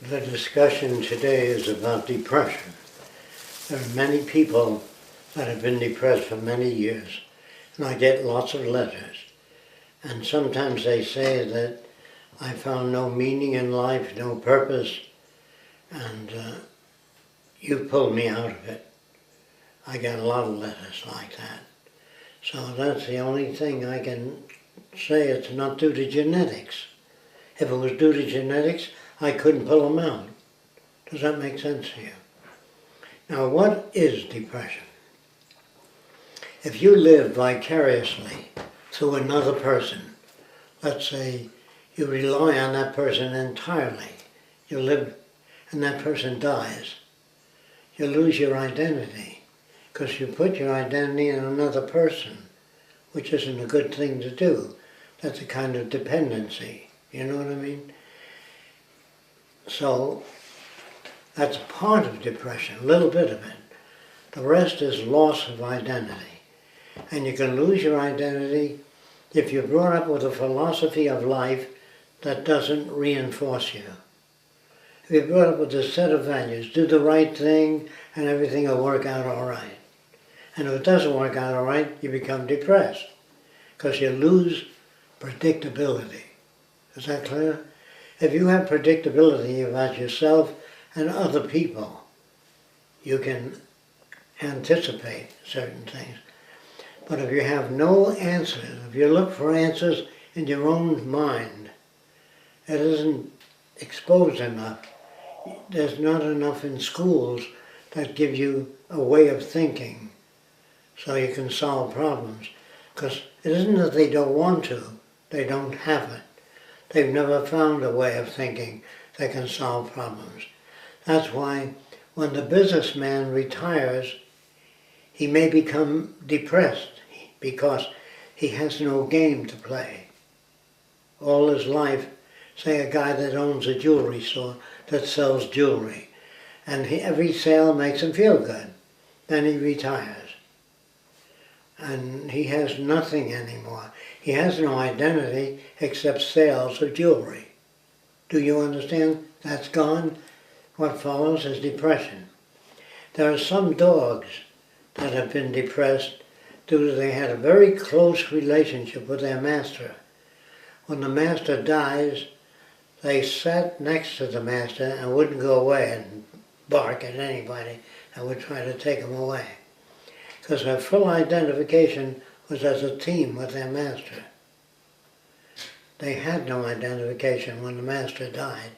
The discussion today is about depression. There are many people that have been depressed for many years, and I get lots of letters. And sometimes they say that I found no meaning in life, no purpose, and you pulled me out of it. I get a lot of letters like that. So that's the only thing I can say. It's not due to genetics. If it was due to genetics, I couldn't pull them out. Does that make sense to you? Now, what is depression? If you live vicariously through another person, let's say you rely on that person entirely, you live and that person dies, you lose your identity because you put your identity in another person, which isn't a good thing to do. That's a kind of dependency, you know what I mean? So that's part of depression, a little bit of it. The rest is loss of identity. And you can lose your identity if you're brought up with a philosophy of life that doesn't reinforce you. If you're brought up with a set of values, do the right thing and everything will work out all right. And if it doesn't work out all right, you become depressed because you lose predictability. Is that clear? If you have predictability about yourself and other people, you can anticipate certain things. But if you have no answers, if you look for answers in your own mind, it isn't exposed enough. There's not enough in schools that give you a way of thinking so you can solve problems. Because it isn't that they don't want to, they don't have it. They've never found a way of thinking that can solve problems. That's why when the businessman retires, he may become depressed because he has no game to play. All his life, say a guy that owns a jewelry store that sells jewelry, and every sale makes him feel good. Then he retires. And he has nothing anymore. He has no identity except sales of jewelry. Do you understand? That's gone. What follows is depression. There are some dogs that have been depressed due to they had a very close relationship with their master. When the master dies, they sat next to the master and wouldn't go away and bark at anybody that would try to take them away. Because their full identification was as a team with their master. They had no identification when the master died.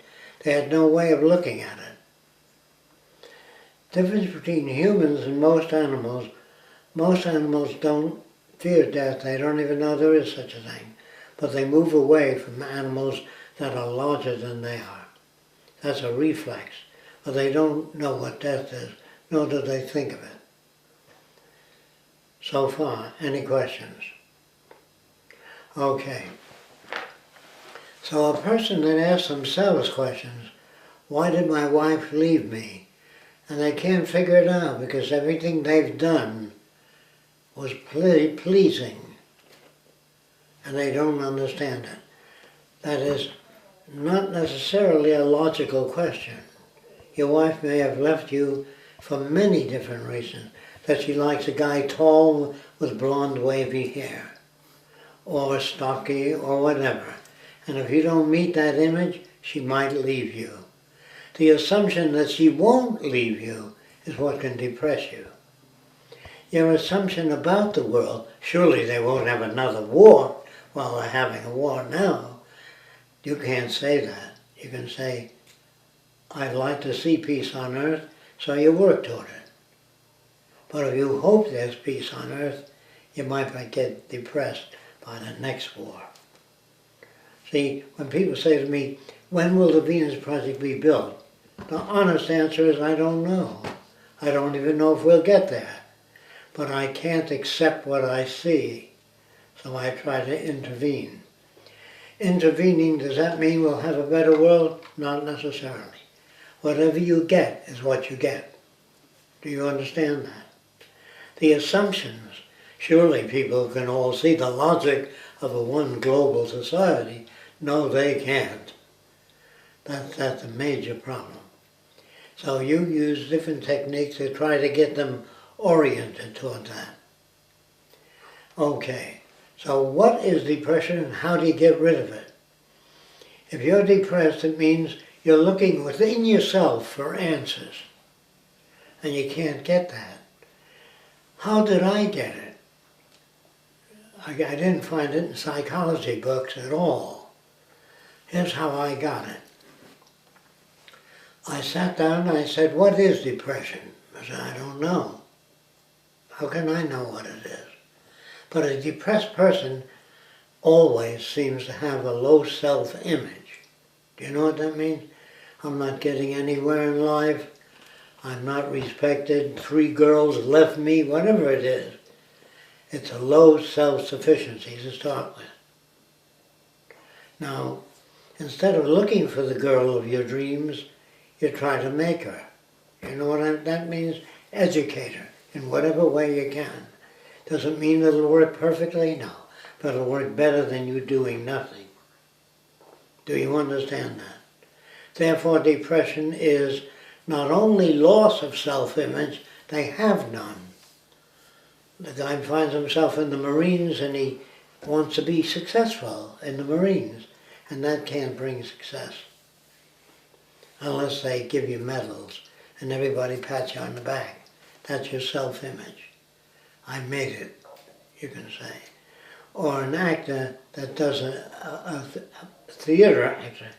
They had no way of looking at it. Difference between humans and most animals don't fear death. They don't even know there is such a thing. But they move away from animals that are larger than they are. That's a reflex. But they don't know what death is, nor do they think of it. So far, any questions? Okay. So a person that asks themselves questions, why did my wife leave me? And they can't figure it out because everything they've done was pleasing. And they don't understand it. That is not necessarily a logical question. Your wife may have left you for many different reasons. That she likes a guy tall with blonde wavy hair, or stocky, or whatever. And if you don't meet that image, she might leave you. The assumption that she won't leave you is what can depress you. Your assumption about the world, surely they won't have another war while they're having a war now. You can't say that. You can say, I'd like to see peace on earth, so you work toward it. But if you hope there's peace on earth, you might get depressed by the next war. See, when people say to me, when will the Venus Project be built? The honest answer is I don't know. I don't even know if we'll get there. But I can't accept what I see, so I try to intervene. Intervening, does that mean we'll have a better world? Not necessarily. Whatever you get is what you get. Do you understand that? The assumptions, surely people can all see the logic of a one global society. No, they can't. That's a major problem. So you use different techniques to try to get them oriented toward that. Okay, so what is depression and how do you get rid of it? If you're depressed, it means you're looking within yourself for answers, and you can't get that. How did I get it? I didn't find it in psychology books at all. Here's how I got it. I sat down and I said, what is depression? I said, I don't know. How can I know what it is? But a depressed person always seems to have a low self-image. Do you know what that means? I'm not getting anywhere in life. I'm not respected. 3 girls left me, whatever it is. It's a low self-sufficiency to start with. Now, instead of looking for the girl of your dreams, you try to make her. You know what that means? Educate her in whatever way you can. Doesn't mean it'll work perfectly, no. But it'll work better than you doing nothing. Do you understand that? Therefore, depression is not only loss of self-image, they have none. The guy finds himself in the Marines and he wants to be successful in the Marines, and that can't bring success. Unless they give you medals and everybody pats you on the back. That's your self-image. I made it, you can say. Or an actor that does a theater actor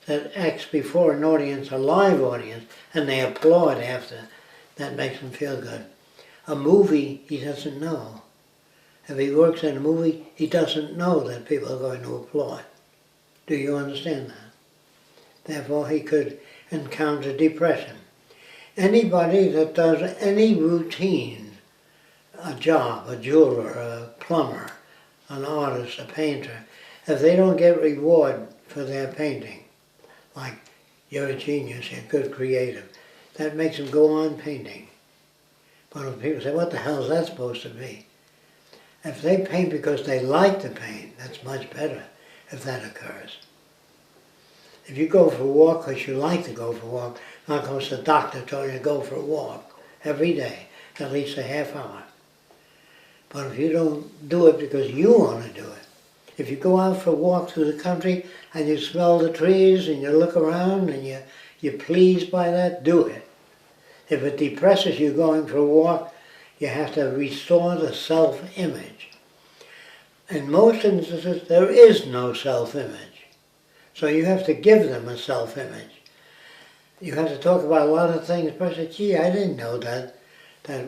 that acts before an audience, a live audience, and they applaud after. That makes him feel good. A movie, he doesn't know. If he works in a movie, he doesn't know that people are going to applaud. Do you understand that? Therefore, he could encounter depression. Anybody that does any routine, a job, a jeweler, a plumber, an artist, a painter, if they don't get reward for their painting, like you're a genius, you're a good creative, that makes them go on painting. But when people say, what the hell is that supposed to be? If they paint because they like to paint, that's much better if that occurs. If you go for a walk because you like to go for a walk, not because the doctor told you to go for a walk every day, at least a half hour. But if you don't do it because you want to do it, if you go out for a walk through the country and you smell the trees and you look around and you're pleased by that, do it. If it depresses you going for a walk, you have to restore the self-image. In most instances, there is no self-image. So you have to give them a self-image. You have to talk about a lot of things. The person says, gee, I didn't know that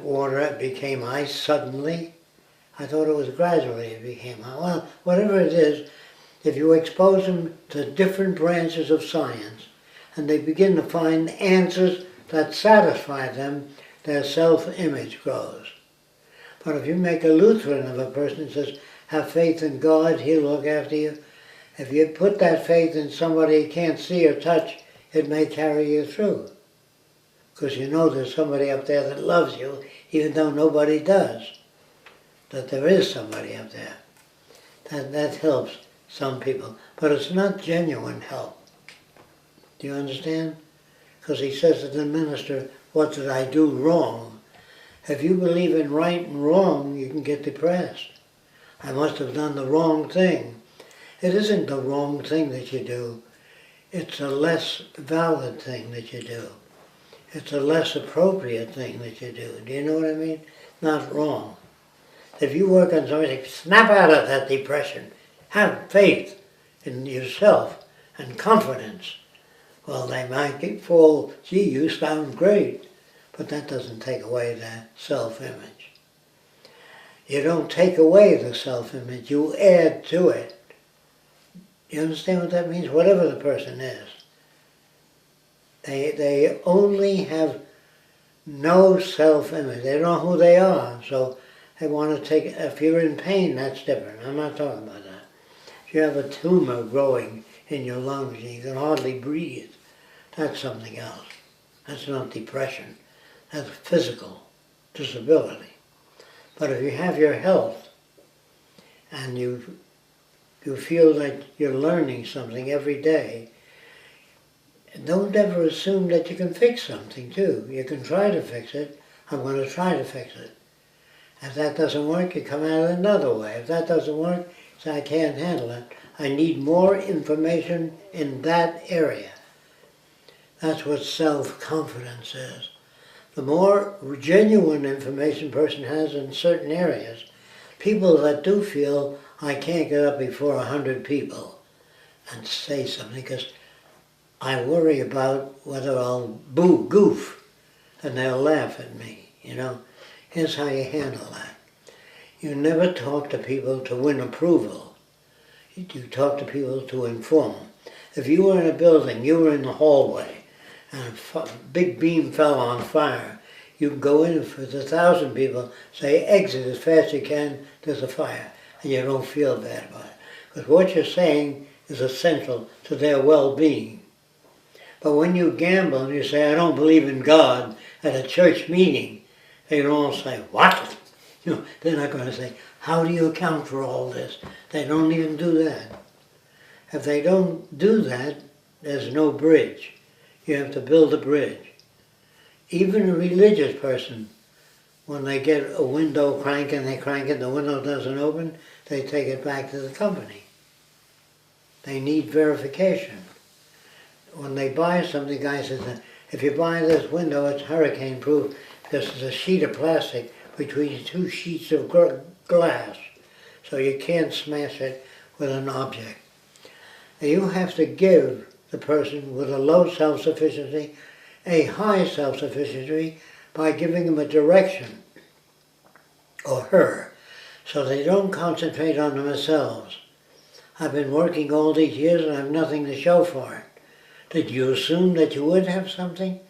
water became ice suddenly. I thought it was gradually it became ice. Well, whatever it is, if you expose them to different branches of science and they begin to find answers that satisfy them, their self-image grows. But if you make a Lutheran of a person and says, have faith in God, He'll look after you, if you put that faith in somebody you can't see or touch, it may carry you through. Because you know there's somebody up there that loves you, even though nobody does. That there is somebody up there. That helps some people. But it's not genuine help. Do you understand? Because he says to the minister, what did I do wrong? If you believe in right and wrong, you can get depressed. I must have done the wrong thing. It isn't the wrong thing that you do. It's a less valid thing that you do. It's a less appropriate thing that you do. Do you know what I mean? Not wrong. If you work on something, snap out of that depression. Have faith in yourself and confidence. Well, they might fall, gee, you sound great. But that doesn't take away the self-image. You don't take away the self-image, you add to it. You understand what that means? Whatever the person is. They only have no self-image. They don't know who they are. So they want to take, if you're in pain, that's different. I'm not talking about that. If you have a tumor growing in your lungs and you can hardly breathe, that's something else. That's not depression. That's physical disability. But if you have your health and you feel that you're learning something every day, Don't ever assume that you can fix something too. You can try to fix it. I'm going to try to fix it. If that doesn't work, you come at it another way. If that doesn't work, you say, I can't handle it. I need more information in that area. That's what self-confidence is. The more genuine information a person has in certain areas, people that do feel, I can't get up before 100 people and say something because I worry about whether I'll goof and they'll laugh at me, you know. Here's how you handle that. You never talk to people to win approval. You talk to people to inform. If you were in a building, you were in the hallway, and a big beam fell on fire, you can go in for the 1,000 people, say exit as fast as you can, there's a fire, and you don't feel bad about it. Because what you're saying is essential to their well-being. But when you gamble and you say, I don't believe in God at a church meeting, they can all say, what? You know, they're not going to say, how do you account for all this? They don't even do that. If they don't do that, there's no bridge. You have to build a bridge. Even a religious person, when they get a window cranking, they crank it, the window doesn't open, they take it back to the company. They need verification. When they buy something, the guy says, if you buy this window, it's hurricane proof because there's a sheet of plastic between two sheets of glass, so you can't smash it with an object. And you have to give the person with a low self-sufficiency a high self-sufficiency by giving them a direction, or her, so they don't concentrate on themselves. I've been working all these years and I have nothing to show for it. Did you assume that you would have something?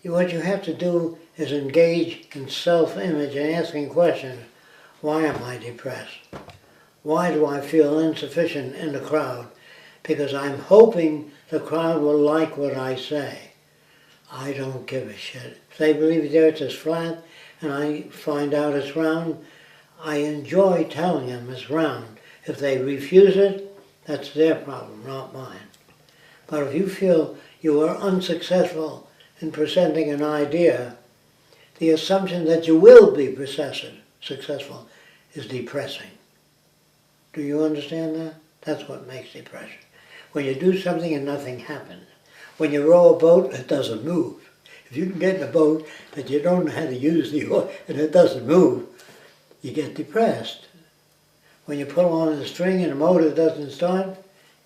What you have to do is engage in self-image and asking questions. Why am I depressed? Why do I feel insufficient in the crowd? Because I'm hoping the crowd will like what I say. I don't give a shit. If they believe the earth is flat and I find out it's round, I enjoy telling them it's round. If they refuse it, that's their problem, not mine. But if you feel you are unsuccessful in presenting an idea, the assumption that you will be successful is depressing. Do you understand that? That's what makes depression. When you do something and nothing happens. When you row a boat, it doesn't move. If you can get in a boat but you don't know how to use the oar and it doesn't move, you get depressed. When you pull on a string and the motor doesn't start,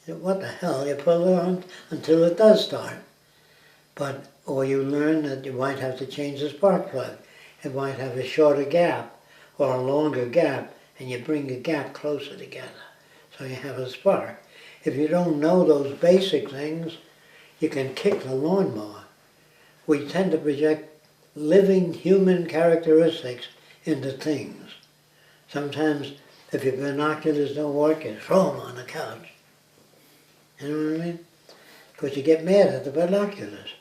what the hell, you pull it on until it does start. Or you learn that you might have to change the spark plug. It might have a shorter gap or a longer gap, and you bring the gap closer together so you have a spark. If you don't know those basic things, you can kick the lawnmower. We tend to project living human characteristics into things. Sometimes if your binoculars don't work, you throw them on the couch. You know what I mean? Because you get mad at the binoculars.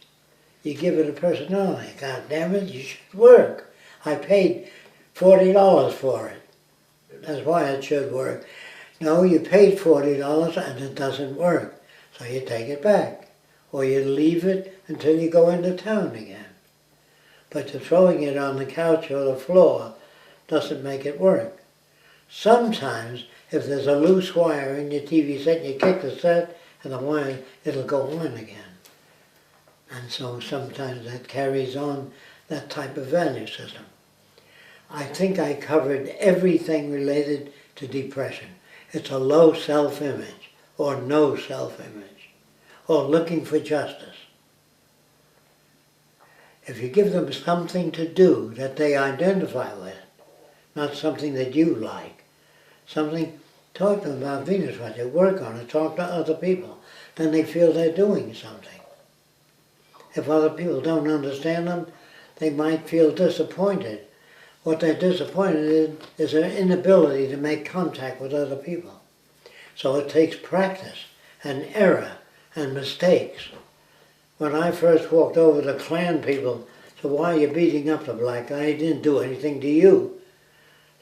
You give it a personality. God damn it, you should work. I paid $40 for it. That's why it should work. No, you paid $40 and it doesn't work. So you take it back. Or you leave it until you go into town again. But throwing it on the couch or the floor doesn't make it work. Sometimes, if there's a loose wire in your TV set, you kick the set and the wire, it'll go on again. And so sometimes that carries on that type of value system. I think I covered everything related to depression. It's a low self-image, or no self-image, or looking for justice. If you give them something to do that they identify with, not something that you like, something, talk to them about Venus Project, work on it, talk to other people, then they feel they're doing something. If other people don't understand them, they might feel disappointed. What they're disappointed in is their inability to make contact with other people. So it takes practice and error and mistakes. When I first walked over to Klan people, so why are you beating up the black guy? He didn't do anything to you.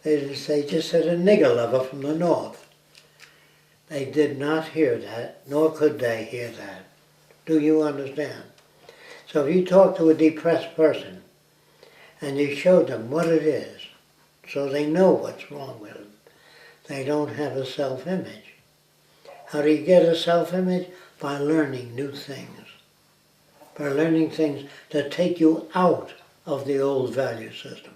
They just said a nigger lover from the north. They did not hear that, nor could they hear that. Do you understand? So if you talk to a depressed person and you show them what it is, so they know what's wrong with them, they don't have a self-image. How do you get a self-image? By learning new things. By learning things that take you out of the old value system.